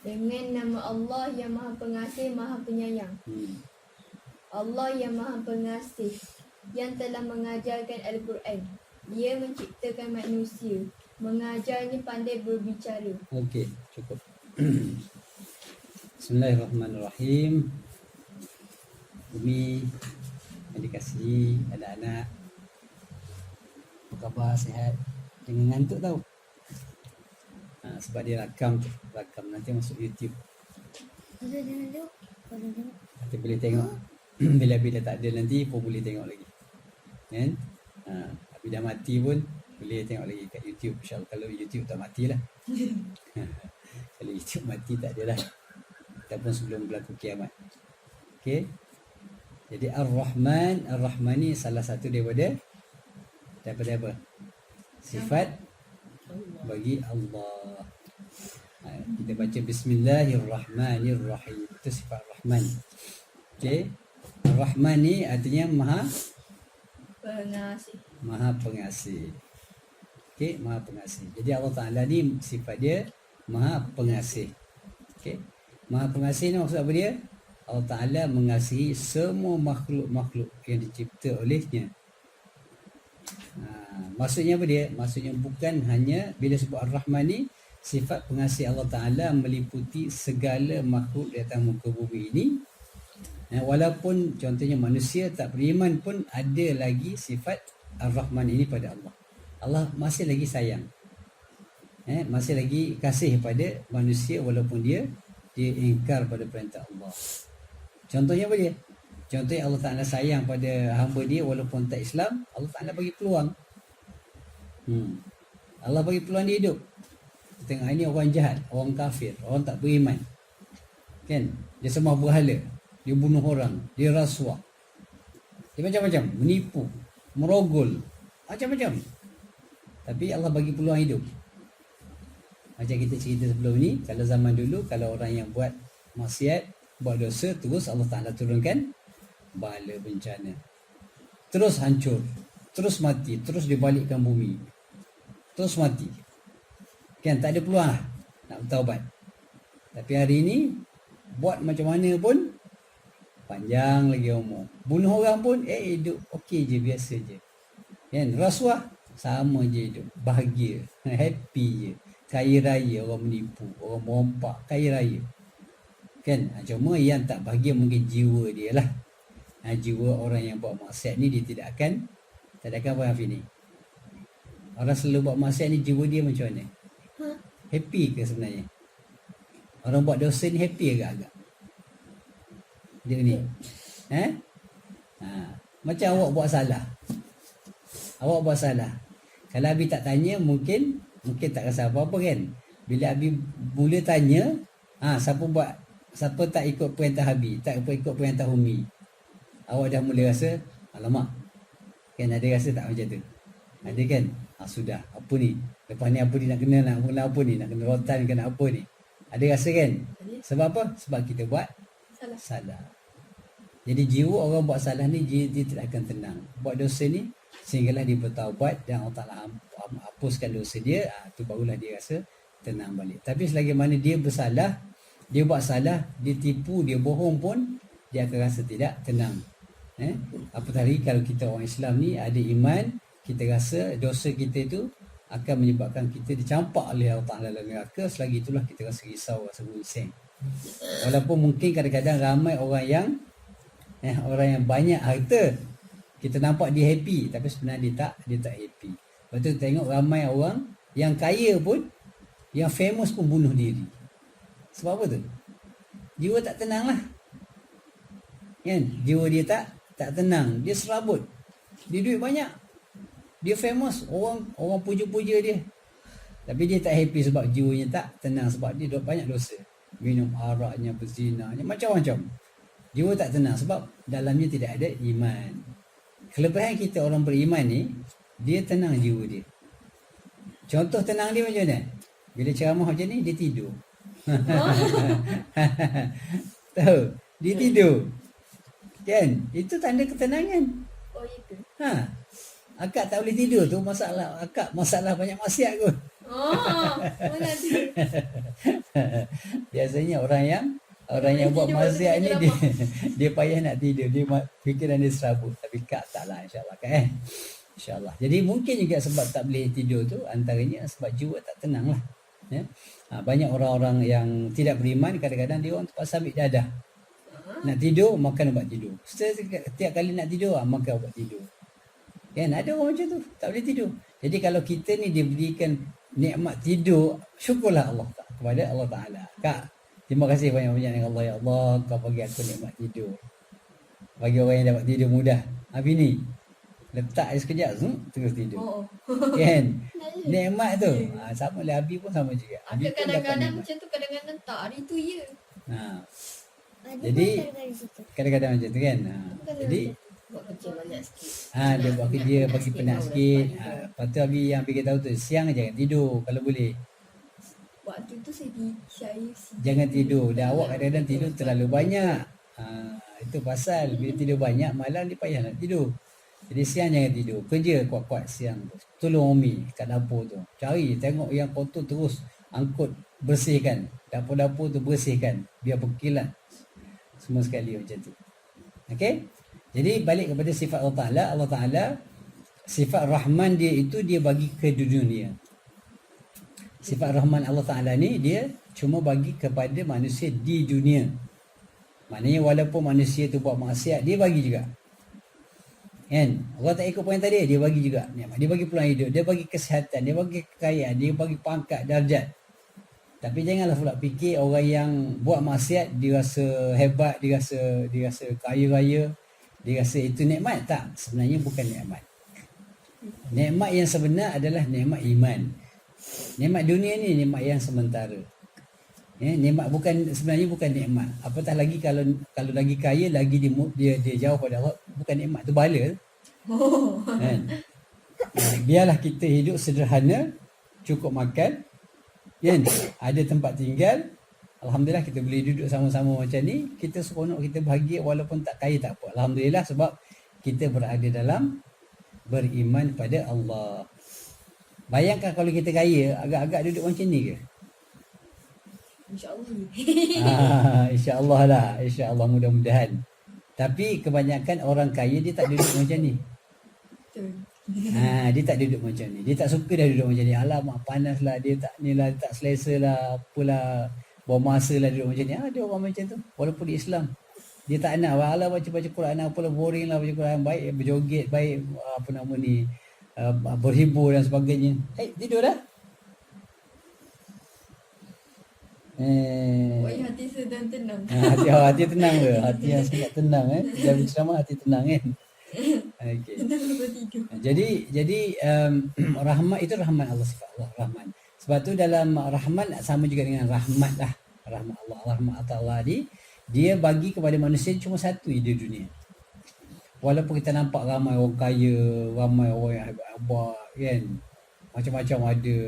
Dengan nama Allah yang Maha Pengasih, Maha Penyayang. Allah yang Maha Pengasih, yang telah mengajarkan Al-Quran. Ia menciptakan manusia, mengajarnya pandai berbicara. Okey, cukup. Bismillahirrahmanirrahim. Umi yang dikasihi anak-anak, apa khabar, sihat? Jangan ngantuk tau. Sebab dia rakam nanti masuk YouTube. Nanti boleh tengok. Bila-bila tak ada nanti pun boleh tengok lagi. Kan? Habis dah mati pun boleh tengok lagi kat YouTube. InsyaAllah kalau YouTube tak matilah. Kalau YouTube mati tak adalah. Ataupun sebelum berlaku kiamat. Okey. Jadi Ar-Rahman ni salah satu daripada apa? Sifat bagi Allah. Kita baca Bismillahirrahmanirrahim. Itu sifat Rahman. Okey. Ar-Rahman ni artinya Maha Pengasih. Okey, Maha Pengasih. Jadi Allah Taala ni sifat dia Maha Pengasih. Okey. Maha Pengasih ni maksud apa dia? Allah Taala mengasihi semua makhluk-makhluk yang dicipta olehnya. Maksudnya apa dia? Maksudnya bukan hanya bila sebut Ar-Rahman ni, sifat pengasih Allah Taala meliputi segala makhluk di atas muka bumi ini. Walaupun contohnya manusia tak beriman pun ada lagi sifat Ar-Rahman ini pada Allah. Allah masih lagi sayang. Masih lagi kasih pada manusia walaupun dia ingkar pada perintah Allah. Contohnya apa dia? Contohnya Allah Ta'ala sayang pada hamba dia walaupun tak Islam, Allah Ta'ala bagi peluang. Allah bagi peluang dia hidup. Tengok ini orang jahat, orang kafir, orang tak beriman. Kan? Dia sembah berhala, dia bunuh orang, dia rasuah. Dia macam-macam, menipu, merogol, macam-macam. Tapi Allah bagi peluang hidup. Macam kita cerita sebelum ni, kalau zaman dulu, kalau orang yang buat maksiat, buat dosa, terus Allah Ta'ala turunkan bala bencana. Terus hancur, terus mati, terus dibalikkan bumi. Terus mati. Kan tak ada peluang lah nak bertaubat. Tapi hari ini, buat macam mana pun, panjang lagi umur. Bunuh orang pun, hidup okey je, biasa je. Kan, rasuah, sama je hidup. Bahagia, happy je. Kaya raya, orang menipu, orang merompak, kaya raya. Kan, cuma yang tak bahagia mungkin jiwa dia lah. Jiwa orang yang buat maksiat ni dia tidak akan apa Hafiz ni? Orang selalu buat maksiat ni jiwa dia macam mana? Happy ke sebenarnya? Orang buat dosa ni happy agak-agak? Dia ni. Macam awak buat salah. Awak buat salah. Kalau Abi tak tanya mungkin tak rasa apa-apa kan? Bila Abi mula tanya, siapa tak ikut perintah Abi, tak ikut perintah Umi, awak dah mula rasa, alamak. Kan ada rasa tak macam tu? Ada kan? Sudah, apa ni? Lepas ni apa ni nak kena, nak mula apa ni? Nak kena rotan ke nak apa ni? Ada rasa kan? Sebab apa? Sebab kita buat salah. Jadi jiwa orang buat salah ni, dia tidak akan tenang. Buat dosa ni, sehinggalah dia bertaubat dan Allah Ta'ala hapuskan dosa dia, tu barulah dia rasa tenang balik. Tapi selagi mana dia bersalah, dia buat salah, dia tipu, dia bohong pun, dia akan rasa tidak tenang. Apatah lagi kalau kita orang Islam ni ada iman, kita rasa dosa kita itu akan menyebabkan kita dicampak oleh Allah Ta'ala dalam neraka. Selagi itulah kita rasa risau, rasa bising. Walaupun mungkin kadang-kadang ramai orang yang banyak harta, kita nampak dia happy, tapi sebenarnya dia tak happy. Lepas tu tengok ramai orang yang kaya pun, yang famous pun bunuh diri. Sebab apa tu? Jiwa tak tenang lah. Kan? Jiwa dia tak tenang. Dia serabut. Dia duit banyak. Dia famous. Orang puja-puja dia. Tapi dia tak happy sebab jiwanya tak tenang. Sebab dia banyak dosa. Minum araknya, berzinanya, macam-macam. Jiwa tak tenang sebab dalamnya tidak ada iman. Kelebihan kita orang beriman ni, dia tenang jiwa dia. Contoh tenang dia macam mana? Bila ceramah macam ni, dia tidur. Tahu? Dia tidur. Kan? Itu tanda ketenangan. Oh itu. Akak tak boleh tidur tu masalah akak, masalah banyak maksiat kot. Mana tu? Biasanya orang yang buat tidur maksiat waktu ni kerja dia dia payah nak tidur, dia fikiran dia serabut. Tapi Kak taklah, insya-Allah kan. InsyaAllah. Jadi mungkin juga sebab tak boleh tidur tu antaranya sebab jiwa tak tenang lah. Ya. Banyak orang-orang yang tidak beriman kadang-kadang dia orang terpaksa ambil dadah. Nak tidur, makan ubat tidur. Setiap kali nak tidur, makan ubat tidur. Kan ada orang macam tu, tak boleh tidur. Jadi kalau kita ni diberikan nikmat tidur, syukurlah Allah kepada Allah Ta'ala. Kak, terima kasih banyak-banyak dengan Allah. Ya Allah, kau bagi aku nikmat tidur. Bagi orang yang dapat tidur mudah. Bini, letak je sekejap, terus tidur. Oh. Kan? Nikmat tu. Sama lah, Abi pun sama juga. Ada Abi pun dapat kadang-kadang nikmat. macam tu, kadang-kadang tak. Hari tu ya. Jadi kadang-kadang macam tu kan. Jadi Buat kerja banyak sikit. dia buat kerja bagi penat sikit. Lepas tu Abi yang Abi tahu tu, siang jangan tidur kalau boleh. Waktu tu saya Jangan tidur. Dan awak kadang-kadang tidur terlalu banyak. Itu pasal bila tidur banyak malam dia payah nak tidur. Jadi siang jangan tidur. Kerja kuat-kuat siang tu. Tolong Umi kat dapur tu. Cari tengok yang kotor terus angkut bersihkan. Dapur-dapur tu bersihkan biar berkilat. Semua sekali macam tu. Okey? Jadi balik kepada sifat Allah Ta'ala. Allah Ta'ala sifat Rahman dia itu dia bagi ke dunia. Sifat Rahman Allah Ta'ala ni dia cuma bagi kepada manusia di dunia. Maknanya walaupun manusia tu buat maksiat, dia bagi juga. Kan? Allah tak ikut poin tadi, dia bagi juga. Dia bagi peluang hidup, dia bagi kesihatan, dia bagi kekayaan, dia bagi pangkat, darjat. Tapi janganlah pula fikir orang yang buat maksiat dia rasa hebat, dia rasa kaya raya, dia rasa itu nikmat. Tak, sebenarnya bukan nikmat. Nikmat yang sebenar adalah nikmat iman. Nikmat dunia ni nikmat yang sementara. Nikmat sebenarnya bukan nikmat. Apatah lagi kalau lagi kaya, lagi dia jauh pada Allah, bukan nikmat, tu bala. Kan? Biarlah kita hidup sederhana, cukup makan, kan? Ada tempat tinggal. Alhamdulillah kita boleh duduk sama-sama macam ni. Kita seronok, kita bahagia walaupun tak kaya tak apa. Alhamdulillah sebab kita berada dalam beriman pada Allah. Bayangkan kalau kita kaya, agak-agak duduk macam ni ke? InsyaAllah. InsyaAllah lah. InsyaAllah mudah-mudahan. Tapi kebanyakan orang kaya dia tak duduk macam ni. Betul. Dia tak duduk macam ni. Dia tak suka dah duduk macam ni. Alamak panas lah. Dia tak ni lah. Dia tak selesa lah. Apalah. Buang masa lah duduk macam ni. Ada orang macam tu. Walaupun di Islam. Dia tak nak. Alah baca-baca Quran. Apalah boring lah baca Quran. Baik berjoget. Baik apa nama ni. Berhibur dan sebagainya. Tidur dah. Hati sedang tenang. Hati tenang ke? Hati yang sangat tenang Dia berceramah hati tenang kan. Okay. Tenang lepas tidur. Jadi rahmat itu rahmat Allah, sifat Allah Rahman. Sebab tu dalam Rahman sama juga dengan rahmat lah. Rahmat Allah, rahmat Allah dia bagi kepada manusia cuma satu di dunia. Walaupun kita nampak ramai orang kaya, ramai orang yang hebat-hebat kan. Macam-macam ada.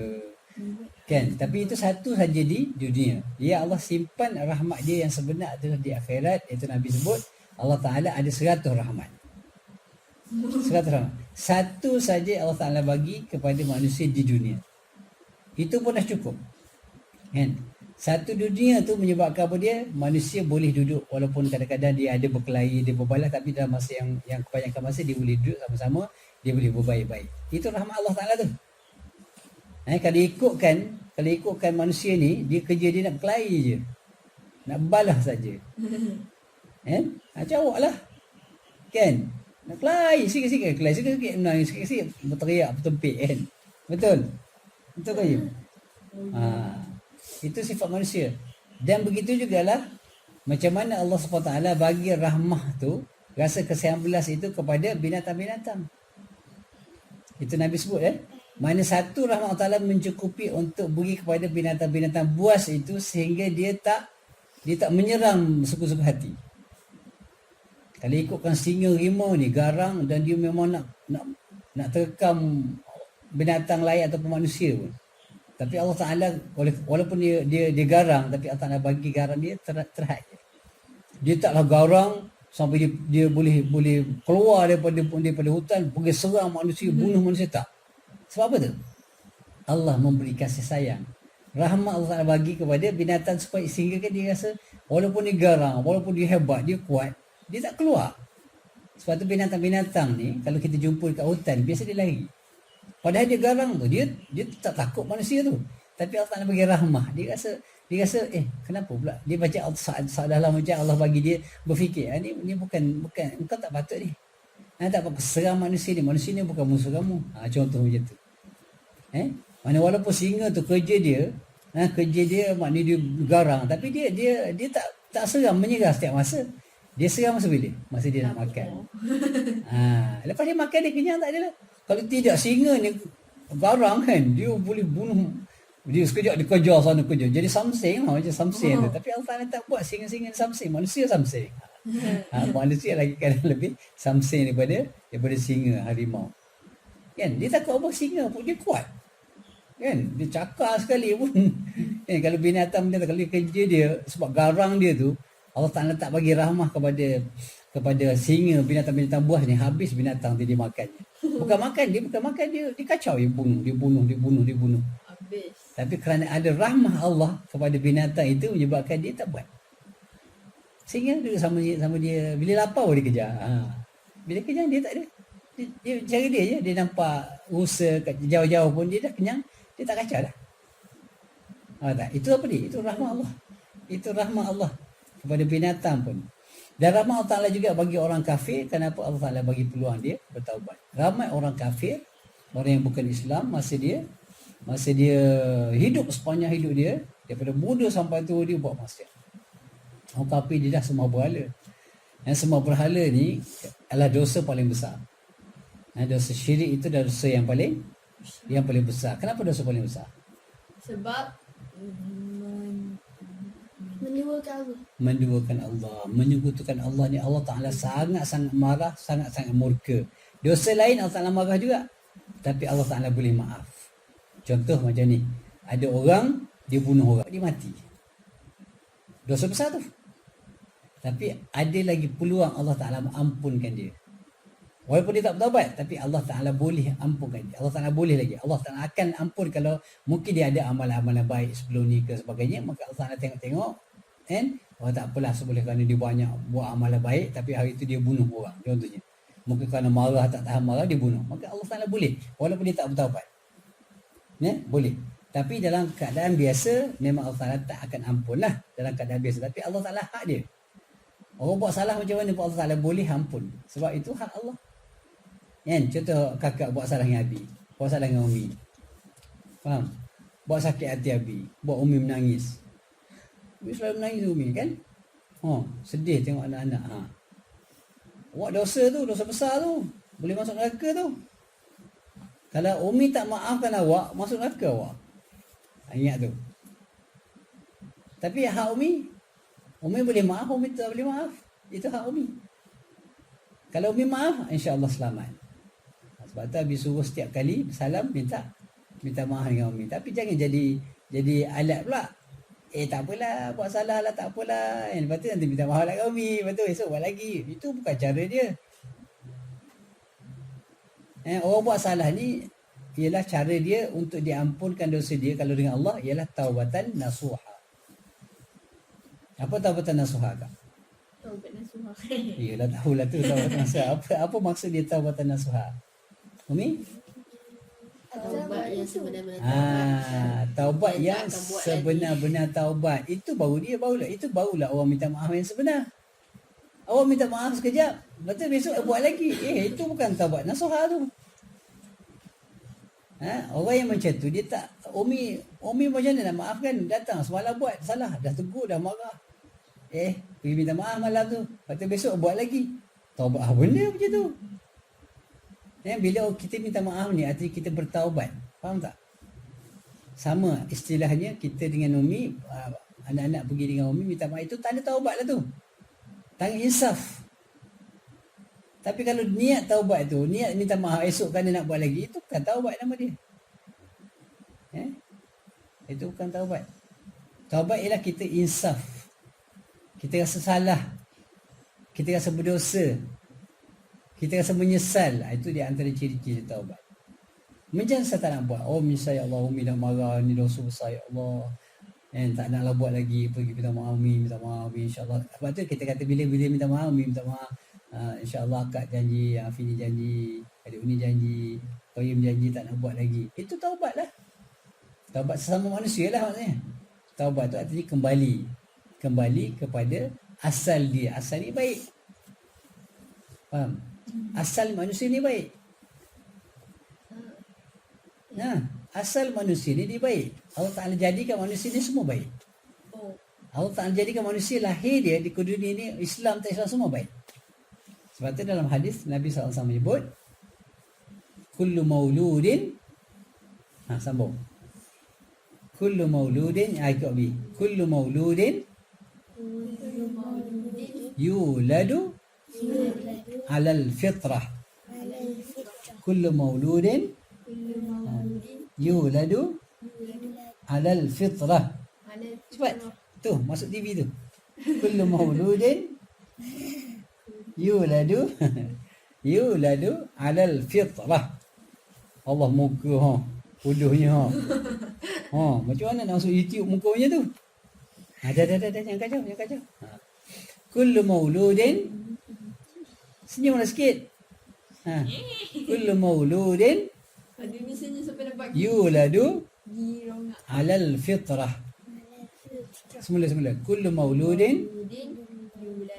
Kan, tapi itu satu saja di dunia. Ya Allah simpan rahmat dia yang sebenar adalah di akhirat. Itu Nabi sebut Allah Ta'ala ada 100 rahmat. 100 rahmat. Satu saja Allah Ta'ala bagi kepada manusia di dunia. Itu pun dah cukup. Kan? Satu dunia tu menyebabkan apa dia? Manusia boleh duduk walaupun kadang-kadang dia ada berkelahi, dia berbalas, tapi dalam masa yang kebanyakan masa dia boleh duduk sama-sama, dia boleh berbaik-baik. Itu rahmat Allah Ta'ala tu. Kalau ikutkan manusia ni, dia kerja dia nak berkelahi je. Nak balas saja. Macam awak lah. Kan? Nak berkelahi, sikit-sikit berkelahi, sikit-sikit menang, sikit-sikit berteriak, bertempik kan. Betul? Betul ke ya? Itu sifat manusia. Dan begitu jugalah macam mana Allah SWT bagi rahmah tu, rasa ke-19 itu kepada binatang-binatang. Itu Nabi sebut mana satu rahmat Allah mencukupi untuk bagi kepada binatang-binatang buas itu sehingga dia tak menyerang suku-suku hati. Kalau ikutkan singa, rimau ni garang dan dia memang nak terkam binatang lain ataupun manusia pun. Tapi Allah Ta'ala walaupun dia garang, tapi Allah Ta'ala bagi garang dia terhad. Dia taklah garang sampai dia boleh keluar daripada hutan pergi serang manusia, bunuh manusia, tak. Sebab apa tu? Allah memberi kasih sayang, Rahmat Allah Ta'ala bagi kepada binatang supaya sehingga kan dia rasa walaupun dia garang, walaupun dia hebat, dia kuat, dia tak keluar. Sebab tu binatang-binatang ni kalau kita jumpa dekat hutan biasa dia lari. Padahal dia garang tu, dia tak takut manusia tu. Tapi Allah Ta'ala bagi rahmah. Dia rasa kenapa pula? Dia baca saat dalam macam Allah bagi dia berfikir, ni bukan tak patut ni. Tak apa serang manusia ni. Manusia ni bukan musuh kamu. Contoh macam tu. Mana walaupun singa tu kerja dia maknanya dia garang, tapi dia tak seram, menyerah setiap masa. Dia seram masa bila? Masa dia nak makan. Lepas dia makan dia kenyang tak adalah. Kalau tidak, singa ni garang kan, dia boleh bunuh. Dia sekejap dia kejar sana kejar. Jadi samseng lah, macam samseng tu. Tapi Allah Ta'ala tak buat singa-singa samseng. Manusia samseng. Manusia lagi kadang lebih samseng daripada singa, harimau. Kan? Dia takut apa singa pun, dia kuat. Kan? Dia cakar sekali pun. Kan? Kalau binatang kalau dia kerja dia, sebab garang dia tu, Allah Ta'ala tak bagi rahmah kepada singa, binatang-binatang buas ni, habis binatang dia makannya. Bukan makan, dia kacau, dia bunuh. Habis. Tapi kerana ada rahmah Allah kepada binatang itu menyebabkan dia tak buat. Singa duduk sama dia, bila lapar dia kejar. Bila kejar dia tak ada. Dia cara dia je, dia nampak rusa kat jauh-jauh pun dia dah kenyang, dia tak kacau dah. Tak? Itu apa dia? Itu rahmah Allah. Itu rahmah Allah kepada binatang pun. Dan rahmah Allah Ta'ala juga bagi orang kafir. Kenapa Allah Ta'ala bagi peluang dia bertaubat? Ramai orang kafir, orang yang bukan Islam, masa dia hidup sepanjang hidup dia, daripada muda sampai tua dia buat maksiat. Orang kafir dia dah sembah berhala. Dan sembah berhala ni adalah dosa paling besar. Dosa syirik itu adalah dosa yang paling besar. Kenapa dosa paling besar? Sebab menduakan Allah, menyekutukan Allah ni, Allah Ta'ala sangat-sangat marah, sangat-sangat murka. Dosa lain Allah Ta'ala marah juga, tapi Allah Ta'ala boleh maaf. Contoh macam ni, ada orang dia bunuh orang, dia mati. Dosa besar tu. Tapi ada lagi peluang Allah Ta'ala ampunkan dia. Walaupun dia tak bertaubat, tapi Allah Ta'ala boleh ampunkan dia. Allah Ta'ala boleh lagi. Allah Ta'ala akan ampun kalau mungkin dia ada amalan-amalan baik sebelum ni ke sebagainya. Maka Allah Ta'ala tengok-tengok. Tak apalah, seboleh kerana dia banyak buat amalan baik, tapi hari itu dia bunuh orang. Contohnya. Mungkin kerana marah, tak tahan marah, dia bunuh. Maka Allah Ta'ala boleh. Walaupun dia tak bertaubat. Boleh. Tapi dalam keadaan biasa, memang Allah Ta'ala tak akan ampun lah. Dalam keadaan biasa. Tapi Allah Ta'ala hak dia. Orang buat salah macam mana pun Allah Ta'ala boleh ampun. Sebab itu hak Allah. Contoh kakak buat salah dengan Abi, buat salah dengan Umi, faham? Buat sakit hati Abi, buat Umi menangis. Umi selalu menangis Umi kan? Sedih tengok anak-anak. Buat dosa tu, dosa besar tu, boleh masuk neraka tu. Kalau Umi tak maafkan awak, masuk neraka awak. Ingat tu. Tapi hak Umi boleh maaf, Umi tak boleh maaf. Itu hak Umi. Kalau Umi maaf, insya-Allah selamat. Sebab tu Abi suruh setiap kali salam minta maaf dengan Umi. Tapi jangan jadi alat pula. Tak apalah, buat salah lah, tak apalah. Lepas tu nanti minta maaf lah dengan Umi. Lepas tu esok buat lagi. Itu bukan cara dia. Orang buat salah ni ialah cara dia untuk diampunkan dosa dia kalau dengan Allah, ialah taubatan nasuha. Apa taubatan nasuha kak? taubat nasuha. Iyalah, tahulah tu taubatan nasuha. Apa maksud dia taubatan nasuha? Umi? Taubat yang sebenar-benar taubat yang sebenar-benar taubat. Itu barulah orang minta maaf yang sebenar. Awak minta maaf sekejap, lepas tu besok buat lagi. Itu bukan taubat nasuha tu. Orang yang macam tu dia tak, Umi macam mana nak maafkan? Datang semalam buat salah, dah tegur, dah marah. Pergi minta maaf malam tu, lepas tu besok buat lagi. Taubat benda macam tu. Bila kita minta maaf ni, artinya kita bertaubat. Faham tak? Sama istilahnya kita dengan Umi, anak-anak pergi dengan Umi minta maaf, itu tanda taubat lah tu. Tanda insaf. Tapi kalau niat taubat tu, niat minta maaf esok kan dia nak buat lagi, itu bukan taubat nama dia. Itu bukan taubat. Taubat ialah kita insaf. Kita rasa salah. Kita rasa berdosa. Kita rasa menyesal. Itu di antara ciri-ciri taubat. Macam saya tak nak buat. Oh misalnya Allah Umi nak marah, ni dosa besar ya Allah. Tak naklah buat lagi, pergi minta maaf Umi, insyaAllah. Sebab tu kita kata bila minta maaf Umi, minta maaf. InsyaAllah akak janji, Afini janji, adik Uni janji, Qayyim janji tak nak buat lagi. Itu taubat lah. Taubat sesama manusia lah maksudnya. Taubat tu artinya kembali kepada asal dia. Asal ni baik. Faham? Asal manusia ni baik. Asal manusia ni dia baik. Allah Ta'ala jadikan manusia ni semua baik. Allah Ta'ala jadikan manusia lahir dia di dunia ni, Islam tak Islam semua baik. Sebab tu dalam hadis Nabi SAW menyebut kullu mauludin, sambung, kullu mauludin, ikut Abi, kullu mauludin yuladu alal fitrah, kullu mauludin yuladu alal fitrah. Cepat tu masuk TV tu. Kullu mauludin yuladu alal fitrah. Allah muka bodohnya macam mana nak masuk YouTube mukanya tu? Dah jangan kacau. Kullu mauludin, senyumlah sikit. Kullu mauludin Ada misalnya sampai dapat yuladu girong alal fitrah. Semula. Kullu mauludin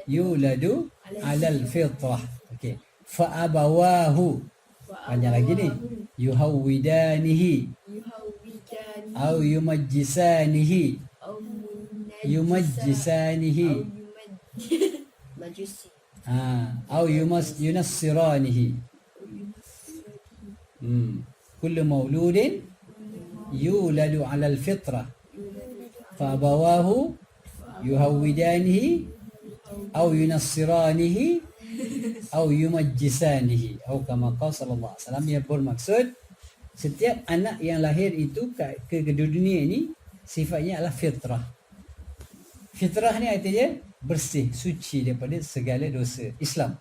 yuladu alal fitrah. Okey. Fa abawahu. Panjang lagi ni. Yuhawidanihi au yumajjisanihi. Yumajjisanihi. Majusi. Au yunassiranihi. Kullu mauludin yuladu alal fitrah. Fa abawahu yuhawidanihi au yunassiranihi au yumajjisanihi, atau kama qala sallallahu alaihi wasallam, yang bermaksud setiap anak yang lahir itu ke dunia ini sifatnya adalah fitrah. Fitrah ni artinya bersih, suci daripada segala dosa. Islam.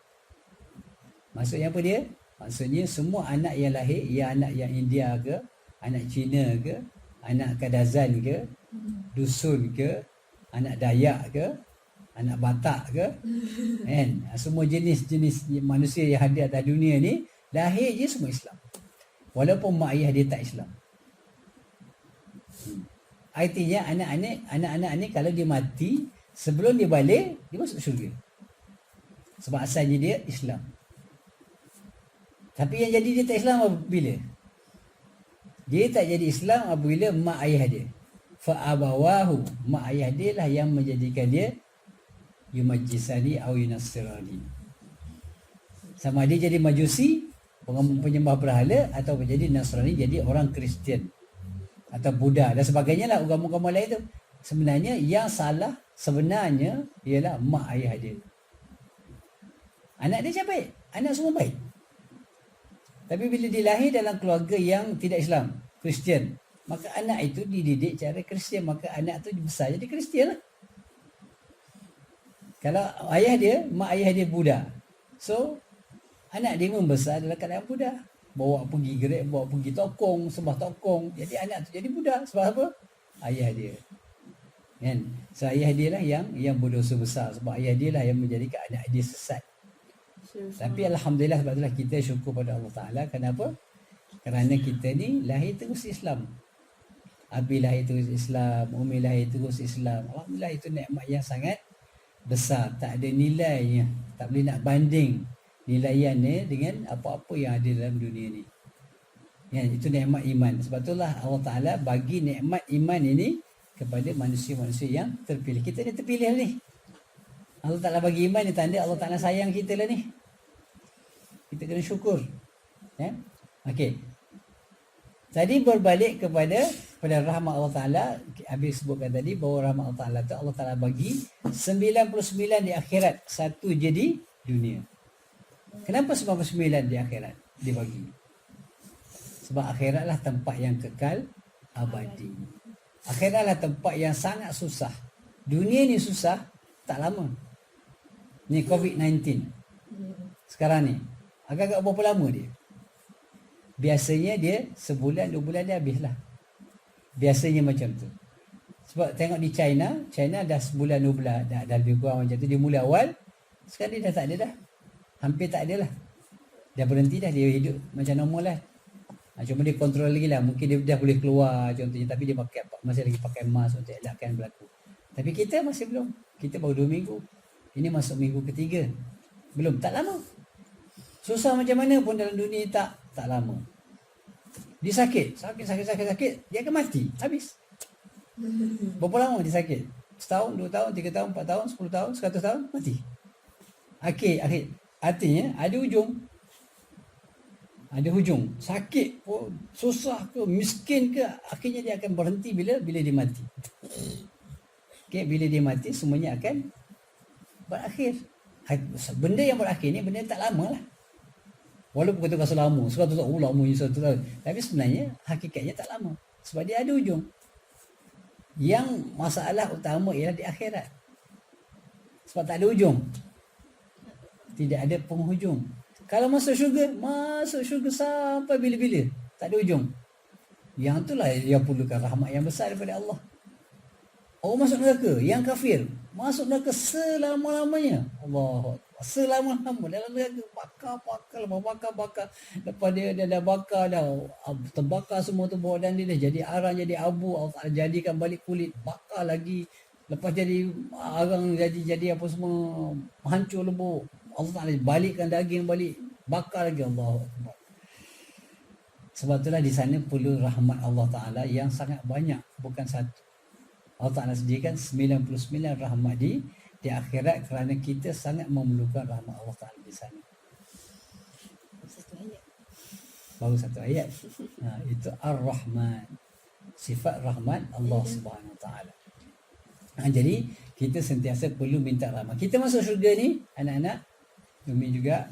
Maksudnya apa dia? Maksudnya semua anak yang lahir, ya anak yang India ke, anak Cina ke, anak Kadazan ke, dusun ke, anak Dayak ke, anak Batak ke, kan? Semua jenis-jenis manusia yang hadir atas dunia ni lahir je semua Islam. Walaupun mak ayah dia tak Islam. Artinya anak-anak ni kalau dia mati, sebelum dia balik, dia masuk syurga. Sebab asalnya dia Islam. Tapi yang jadi dia tak Islam bila? Dia tak jadi Islam apabila mak ayah dia. Fa abawahu, mak ayah dia lah yang menjadikan dia yumajjisani au yunassirani. Sama dia jadi majusi, penyembah berhala, atau menjadi Nasrani, jadi orang Kristian atau Buddha dan sebagainya lah, agama-agama lain tu. Sebenarnya yang salah sebenarnya ialah mak ayah dia. Anak dia siapa baik? Anak semua baik. Tapi bila dia lahir dalam keluarga yang tidak Islam, Kristian, maka anak itu dididik cara Kristian, maka anak tu besar jadi Kristian lah. Kalau ayah dia, mak ayah dia Buddha, so anak dia membesar dalam keadaan Buddha. Bawa pergi gerak, bawa pergi tokong, sembah tokong. Jadi anak tu jadi Buddha. Sebab apa? Ayah dia. Kan? So ayah dia lah yang berdosa besar. Sebab ayah dia lah yang menjadikan anak dia sesat. Tapi Alhamdulillah, sebab itulah kita syukur pada Allah Ta'ala. Kenapa? Kerana kita ni lahir terus Islam. Abi lahir terus Islam, Umi lahir terus Islam. Alhamdulillah, itu nikmat yang sangat besar. Tak ada nilainya. Tak boleh nak banding nilaiannya dengan apa-apa yang ada dalam dunia ni. Ya, itu nikmat iman. Sebab itulah Allah Ta'ala bagi nikmat iman ini kepada manusia-manusia yang terpilih. Kita ni terpilih ni. Allah Ta'ala bagi iman ni tanda Allah Ta'ala sayang kita lah ni. Kita kena syukur. Ya? Okey. Tadi berbalik pada rahmat Allah Ta'ala. Habis sebutkan tadi bahawa rahmat Allah Ta'ala tu Allah Ta'ala bagi 99 di akhirat, 1 je di dunia. Kenapa 99 di akhirat dia bagi? Sebab akhiratlah tempat yang kekal abadi. Akhiratlah tempat yang sangat susah. Dunia ni susah tak lama. Ni COVID-19 sekarang ni agak-agak berapa lama dia? biasanya dia sebulan 2 bulan dia habislah. Biasanya macam tu. Sebab tengok di China dah sebulan 2 bulan dah lebih kurang macam tu. Dia mula awal, sekarang dia dah tak ada dah. Hampir tak ada lah. Dia berhenti dah, dia hidup macam normal lah. Cuma dia kontrol lagi lah. Mungkin dia dah boleh keluar contohnya, tapi dia masih lagi pakai mask untuk elakkan berlaku. Tapi kita masih belum. Kita baru 2 minggu. Ini masuk minggu ketiga. Belum, tak lama. Susah macam mana pun dalam dunia tak lama. Dia sakit, dia akan mati, habis. Berapa lama dia sakit? Setahun, 2 tahun, 3 tahun, 4 tahun, 10 tahun, 100 tahun, mati. Akhir. Artinya ada hujung. Ada hujung. Sakit pun, susah ke, miskin ke, akhirnya dia akan berhenti bila dia mati. Okay, bila dia mati, semuanya akan berakhir. Benda yang berakhir ni benda tak lama lah. Walaupun kata rasa lama, 100 tahun, lamanya 100 tahun. Tapi sebenarnya hakikatnya tak lama. Sebab dia ada hujung. Yang masalah utama ialah di akhirat. Sebab tak ada hujung. Tidak ada penghujung. Kalau masuk syurga sampai bila-bila. Tak ada hujung. Yang itulah yang perlukan rahmat yang besar daripada Allah. Orang masuk neraka, yang kafir masuk neraka selama-lamanya. Allah, selama-lama dalam neraka, bakar. Lepas dia dah bakar dah, terbakar semua tu bawah, dan dia dah jadi arang, jadi abu. Allah jadikan balik kulit, bakar lagi. Lepas jadi arang, jadi apa semua, hancur lebur. Allah Ta'ala balikkan daging balik, bakar lagi. Allah Akbar. Sebab itulah di sana perlu rahmat Allah Ta'ala yang sangat banyak, bukan satu. Allah Ta'ala sediakan 99 rahmat di akhirat kerana kita sangat memerlukan rahmat Allah Ta'ala di sana. Baru satu ayat. Itu Ar-Rahman. Sifat rahmat Allah Subhanahu Wa Ta'ala. Jadi kita sentiasa perlu minta rahmat. Kita masuk syurga ni, anak-anak, Umi juga,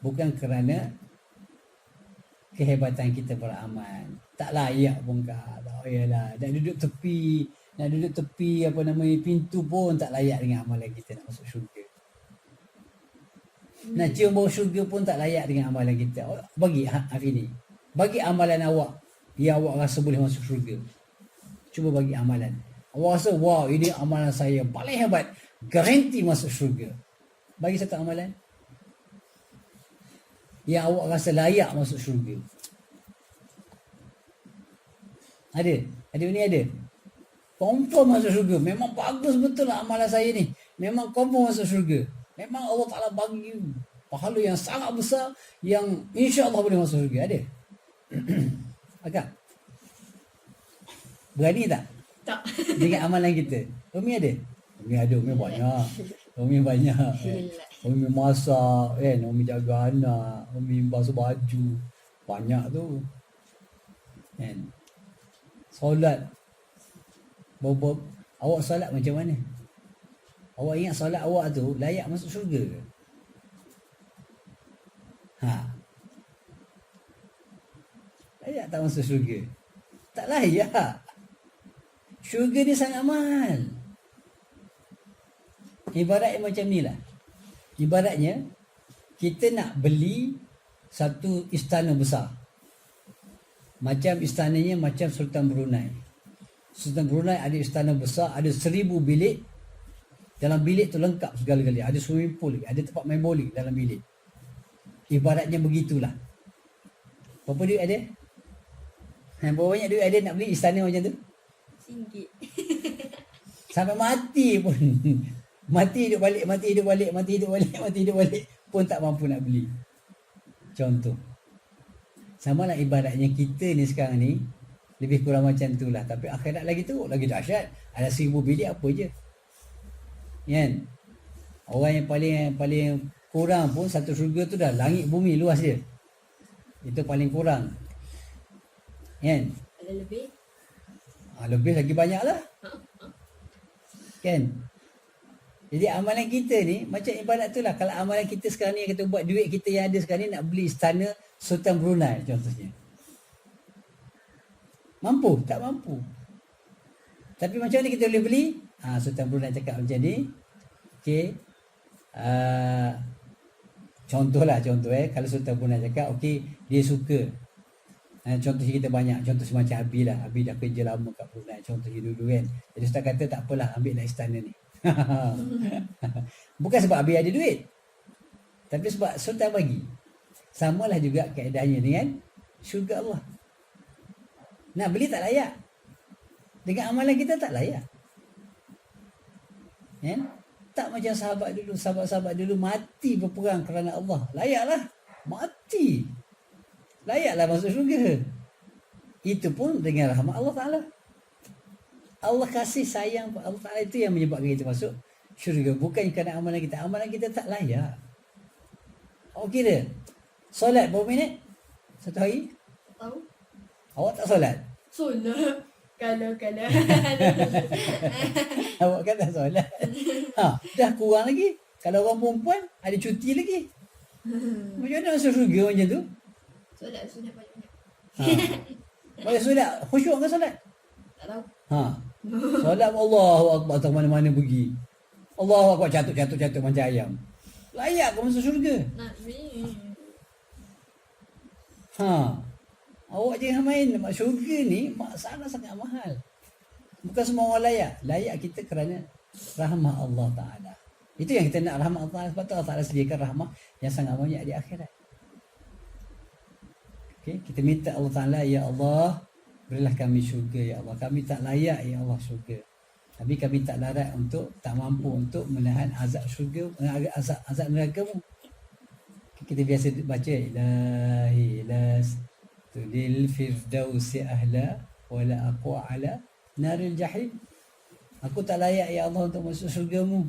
bukan kerana kehebatan kita beramal. Tak layak pun kak. Tak yalah. Nak duduk tepi apa namanya pintu pun tak layak dengan amalan kita nak masuk syurga. Nak cium bau syurga pun tak layak dengan amalan kita. Bagi hari ni, bagi amalan awak yang awak rasa boleh masuk syurga. Cuba bagi amalan. Awak rasa wow, ini amalan saya paling hebat, garanti masuk syurga. Bagi satu amalan yang awak rasa layak masuk syurga. Ada ni ada. Confirm masuk syurga. Memang bagus betul lah amalan saya ni. Memang confirm masuk syurga. Memang Allah Ta'ala bagi pahala yang sangat besar, yang insya Allah boleh masuk syurga. Ada? Agak? Berani tak? Tak. Dengan amalan kita. Umi ada? Umi ada. Umi banyak. Umi banyak. Umi masak. Umi jaga anak. Umi basuh baju. Banyak tu. Solat. Awak solat macam mana? Awak ingat solat awak tu layak masuk syurga ke? Layak tak masuk syurga? Tak layak. Syurga ni sangat mahal. Ibaratnya macam ni lah. Ibaratnya kita nak beli satu istana besar. Macam istananya macam Sultan Brunei. Sultan Brunei ada istana besar, ada 1000 bilik. Dalam bilik tu lengkap segala-galanya. Ada swimming pool, ada tempat main bowling dalam bilik. Ibaratnya begitulah. Berapa duit ada? Berapa banyak duit ada nak beli istana macam tu? RM1. Sampai mati pun. Mati hidup balik pun tak mampu nak beli. Contoh. Sama lah ibaratnya kita ni sekarang ni, lebih kurang macam tu lah. Tapi akhirat lagi tu, lagi dahsyat. Ada 1000 bilik apa je. Kan? Orang yang paling kurang pun satu syurga tu dah langit bumi luas dia. Itu paling kurang. Kan? Ada lebih? Lebih lagi banyak lah. Kan? Jadi amalan kita ni macam ibarat tu lah. Kalau amalan kita sekarang ni, kita buat duit kita yang ada sekarang ni nak beli istana Sultan Brunei contohnya. Mampu? Tak mampu. Tapi macam mana kita boleh beli? Sultan Brunei cakap macam ni. Okey. Contoh. Kalau Sultan Brunei cakap, okey, dia suka Contoh kita banyak. Contoh semacam Abi lah. Abi dah kerja lama kat Brunei. Contoh dulu kan. Jadi Ustaz kata tak apalah, ambil lah istana ni. Bukan sebab Abi ada duit, tapi sebab Sultan bagi. Samalah juga kaedahnya dengan syurga Allah. Nak beli tak layak. Dengan amalan kita tak layak. Kan? Tak macam sahabat dulu. Sahabat-sahabat dulu mati berperang kerana Allah. Layaklah. Mati. Layaklah masuk syurga. Itu pun dengan rahmat Allah Ta'ala. Allah kasih sayang Allah Ta'ala itu yang menyebabkan kita masuk syurga. Bukan kerana amalan kita. Amalan kita tak layak. Awak kira solat berapa minit satu hari? Tahu? Awak tak solat? Solat. Kalau. Awak kan tak solat. Dah kurang lagi. Kalau orang perempuan ada cuti lagi. Macam mana masuk syurga macam tu? Solat sunat banyak-banyak. Boleh solat. Khusyuk ke solat? Tak tahu. Solat Allahu Akbar tak mana-mana pergi. Allahu Akbar catuk macam ayam. Layak ke masuk syurga? Nak ni. Awak jangan main. Syurga ni sangat mahal. Bukan semua orang layak. Layak kita kerana rahmat Allah Ta'ala. Itu yang kita nak, rahmat Allah Ta'ala. Sebab tu Allah Ta'ala sediakan rahmat yang sangat banyak di akhirat. Okay? Kita minta Allah Ta'ala, ya Allah, berilah kami syurga, ya Allah. Kami tak layak, ya Allah, syurga. Tapi kami tak larat untuk, tak mampu untuk menahan azab syurga, azab neraka-Mu. Kita biasa baca ilahi las tulil firdausi ahla wala aqwa ala naril jahim. Aku tak layak, ya Allah, untuk masuk syurga-Mu.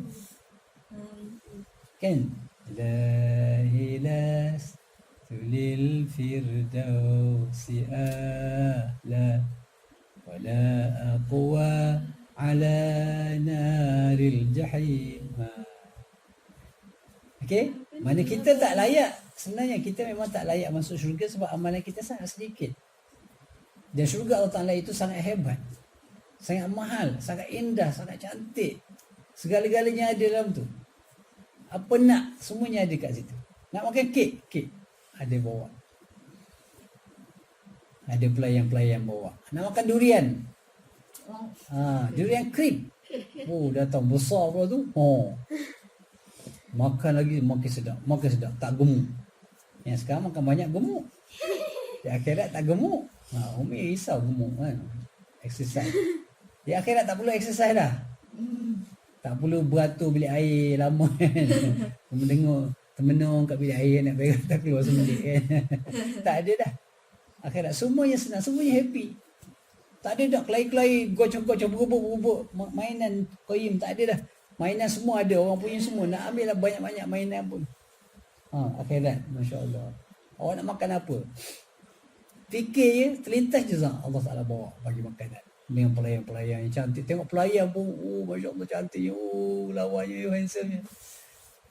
Kan? Ilahi las tulil firdausi ahla wala aqwa ala naril jahim. Okey, mana kita tak layak. Sebenarnya kita memang tak layak masuk syurga sebab amalan kita sangat sedikit. Dan syurga Allah Ta'ala itu sangat hebat, sangat mahal, sangat indah, sangat cantik. Segala-galanya ada dalam tu. Apa nak, semuanya ada kat situ. Nak makan kek ada bawa. Ada pelayan-pelayan bawa. Nak makan durian, durian krim. Datang besar pula tu. Makan lagi, makin sedap, tak gemuk. Yang sekarang makan banyak gemuk. Di akhirat tak gemuk. Umi risau gemuk kan. Exercise. Di akhirat tak perlu exercise dah. Tak perlu beratur bilik air lama kan. Mendengar termenung kat bilik air nak pegang tak keluar semenit kan. Tak ada dah. Akhirat semuanya senang, semuanya happy. Tak ada dah kelai-kelai, gocok-gocok, berebut-berebut mainan koyim, tak ada dah. Mainan semua ada, orang punya semua. Nak ambil lah banyak-banyak mainan pun. Akhirat, Masya Allah. Awak nak makan apa? Fikir je, terlintas je Allah Ta'ala bawa bagi makanan. Dengan pelayan-pelayan yang cantik. Tengok pelayan pun, Masya Allah cantik. Lawannya, handsome-nya.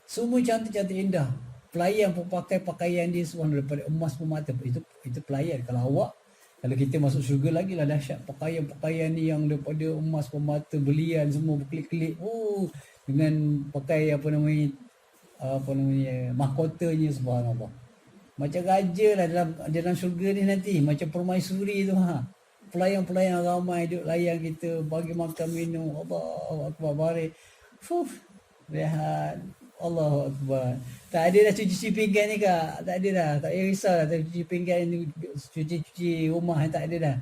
Semua cantik-cantik indah. Pelayan pun pakai pakaian dia subhanallah daripada emas permata. Itu pelayan. Kalau kita masuk syurga lagi lah dahsyat. Pakaian ni yang daripada emas permata, belian semua berkelip-kelip. Dengan pakai mahkotanya subhanallah. Macam raja lah dalam syurga ni nanti. Macam permaisuri tu. Pelayan-pelayan ramai duduk layan kita, bagi makan minum. Allahu Akbar, barik. Rehat. Allahu Akbar. Tak ada dah cuci pinggan ni kak. Tak ada dah. Tak payah risau dah. Cuci pinggan ni, cuci rumah ni, tak ada dah.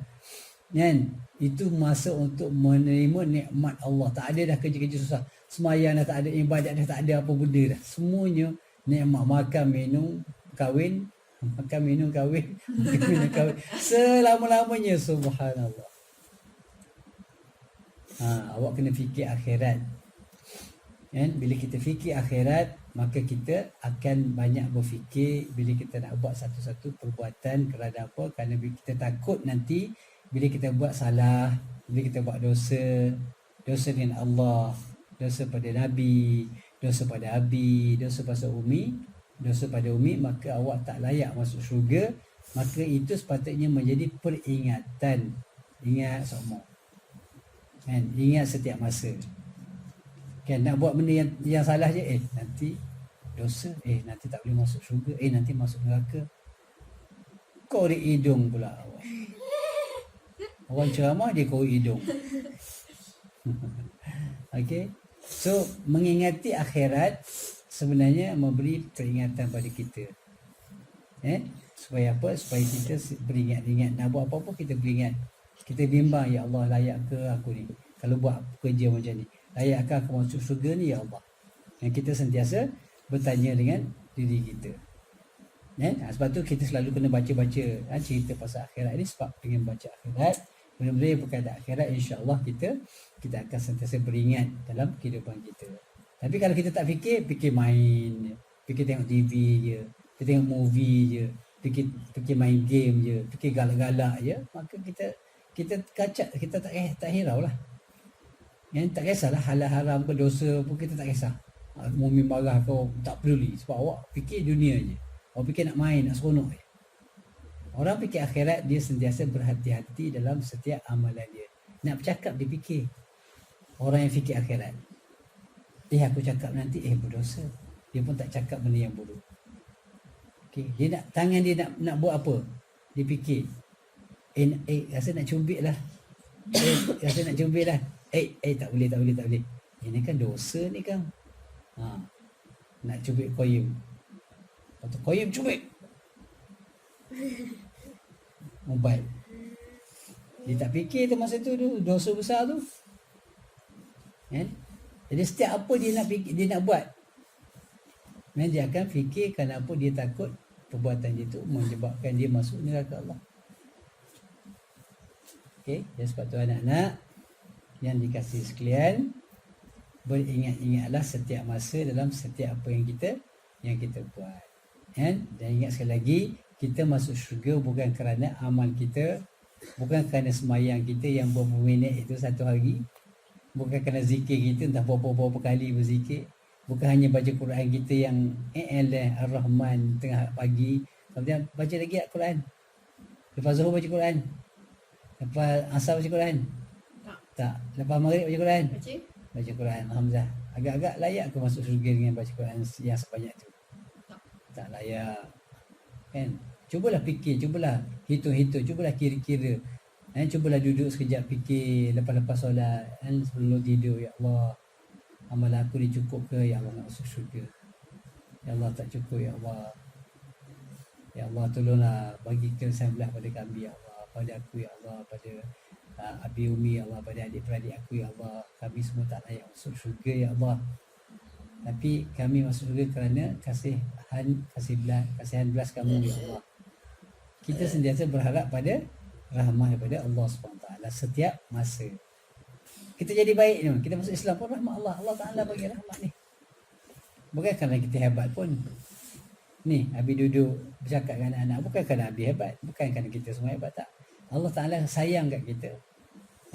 Kan? Itu masa untuk menerima nikmat Allah. Tak ada dah kerja-kerja susah. Semayang dah tak ada, ibadat dah tak ada apa benda dah. Semuanya nikmat. Makan, minum, kahwin. Makan, minum, kahwin. Makan, minum, kahwin. Selama-lamanya. Subhanallah. Awak kena fikir akhirat. Kan? Bila kita fikir akhirat, maka kita akan banyak berfikir bila kita nak buat satu-satu perbuatan. Kerana apa? Kerana kita takut nanti bila kita buat salah, bila kita buat dosa dengan Allah, dosa pada Nabi, dosa pada Abi, dosa pada Umi, maka awak tak layak masuk syurga. Maka itu sepatutnya menjadi peringatan. Ingat semua. Kan? Ingat setiap masa. Kan, nak buat benda yang salah je, nanti dosa, nanti tak boleh masuk syurga, nanti masuk neraka. Korek hidung pula awak. Orang ceramah dia korek hidung. Okey. So mengingati akhirat sebenarnya memberi peringatan pada kita. Supaya apa? Supaya kita beringat-ingat. Nak buat apa-apa kita beringat. Kita bimbang, ya Allah, layak ke aku ni? Kalau buat kerja macam ni, layak ke aku masuk syurga ni, ya Allah? Yang kita sentiasa bertanya dengan diri kita. Sebab tu kita selalu kena baca-baca cerita pasal akhirat ni. Sebab dengan baca akhirat, benda-benda yang berkaitan akhirat, insya-Allah kita akan sentiasa beringat dalam kehidupan kita. Tapi kalau kita tak fikir main je, fikir tengok TV je, fikir tengok movie je, fikir main game je, fikir galak-galak je, maka kita kacak, kita tak hirau lah. Yang tak kisahlah halal haram ke dosa pun kita tak kisah. Mumi marah kau tak peduli sebab awak fikir dunia je. Awak fikir nak main, nak seronok je. Orang fikir akhirat, dia sentiasa berhati-hati dalam setiap amalan dia. Nak bercakap dia fikir. Orang yang fikir akhirat, aku cakap nanti berdosa. Dia pun tak cakap benda yang buruk. Okay. Dia nak, tangan dia nak buat apa, dia fikir, rasa nak cubit lah, rasa nak cubit lah, tak boleh. Ini kan dosa ni kan. Nak cubit koyum, atau koyum cubit mobile. Dia tak fikir tu masa tu dosa besar tu. Jadi setiap apa dia nak fikir, dia nak buat, dia akan fikir kenapa dia takut perbuatan dia tu menyebabkan dia masuk neraka Allah. Okey, jadi sebab tu anak-anak yang dikasihi sekalian, beringat-ingatlah setiap masa dalam setiap apa yang kita buat. Dan ingat sekali lagi, kita masuk syurga bukan kerana amal kita, bukan kerana semayang kita yang berapa minit itu satu hari, bukan kerana zikir kita entah berapa kali berzikir, bukan hanya baca Quran kita yang Ar-Rahman tengah pagi, kemudian baca lagi Al-Quran, lepas Zuhur baca Quran, lepas Asar baca Quran, tak, lepas Maghrib baca Quran, baca Quran. Alhamdulillah, agak-agak layak ke masuk syurga dengan baca Quran yang sebanyak tu? Tak layak kan? Cubalah fikir, cubalah hitung-hitung, cubalah kira-kira, cubalah duduk sekejap fikir lepas-lepas solat, sebelum tidur, ya Allah, amalan aku ni cukup ke, ya Allah, nak masuk syurga? Ya Allah, tak cukup, ya Allah, ya Allah, tolonglah bagi kesembelah pada kami, ya Allah, pada aku, ya Allah, pada Abi Umi, ya Allah, pada adik-beradik aku, ya Allah, kami semua tak layak masuk syurga, ya Allah, tapi kami masuk syurga kerana kasihan belas kamu, ya Allah. Kita sentiasa berharap pada rahmah daripada Allah SWT setiap masa. Kita jadi baik ni, kita masuk Islam pun rahmat Allah. Allah Ta'ala bagi rahmat ni. Bukan kerana kita hebat pun. Ni, Abi duduk bercakap dengan anak-anak, bukan kerana Abi hebat, bukan kerana kita semua hebat, tak. Allah Ta'ala sayang kat kita.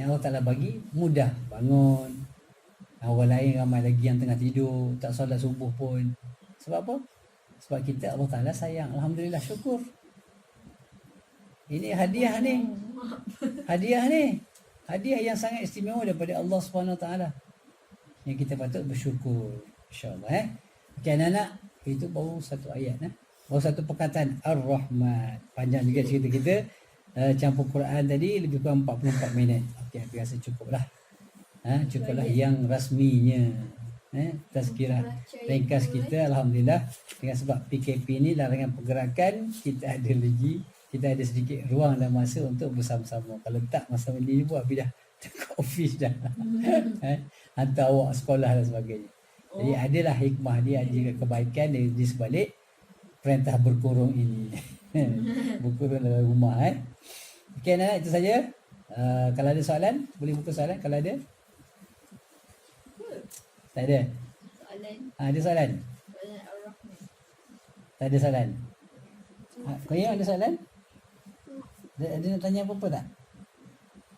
Yang Allah Ta'ala bagi mudah bangun. Orang lain ramai lagi yang tengah tidur, tak solat subuh pun. Sebab apa? Sebab kita Allah Ta'ala sayang. Alhamdulillah, syukur. Ini hadiah ni. Hadiah yang sangat istimewa daripada Allah SWT, yang kita patut bersyukur, insya-Allah. Okey anak-anak, itu baru satu ayat, baru satu perkataan Ar-Rahman. Panjang juga cerita kita, campur Quran tadi lebih kurang 44 minit. Okey, aku rasa cukuplah. Cukuplah yang rasminya. Tazkirah ringkas kita, alhamdulillah, dengan sebab PKP ni, larangan pergerakan, kita ada sedikit ruang dan masa untuk bersama-sama. Kalau tak, masa ni buat dah dekat office dah. Hantar awak sekolah dan sebagainya. Jadi adalah hikmah dia, ada kebaikan di sebalik perintah berkurung ini. Berkurung dalam rumah. Okey anak, itu saja. Kalau ada soalan, boleh buka soalan kalau ada. Tak ada? Soalan. Ada soalan? Soalan Ar-Rahman. Tak ada soalan? Kau yang ada soalan? Ada nak tanya apa-apa tak?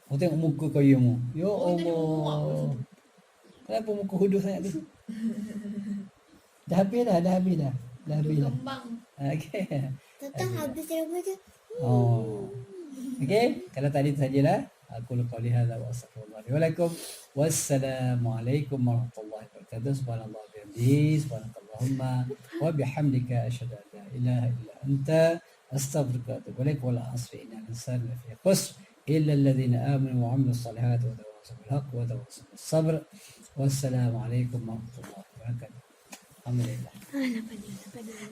Kau tengok muka kau yang mu. Ya Allah. Kenapa muka huduh sangat tu? Dah habis dah. Kembang. Okey. Tetap habis apa je. Oh. Okey, kalau tadi tu sajalah. Aku lupa lihat wa astagfirullahaladzim. Wassalamualaikum warahmatullahi wabarakatuh. Subhanallah bihamdihi, subhanakallahumma wa bihamdika asyhadu an la ilaha illa anta astaghfiruka wa atubu ilaik wa la asri innal insana lafi khusr illa alladhina amanu wa 'amilus salihati wa tawassaw bil haqq wa tawassaw bis sabr. Wassalamu alaikum warahmatullahi wabarakatuh. Alhamdulillah. Ah, nampak dia.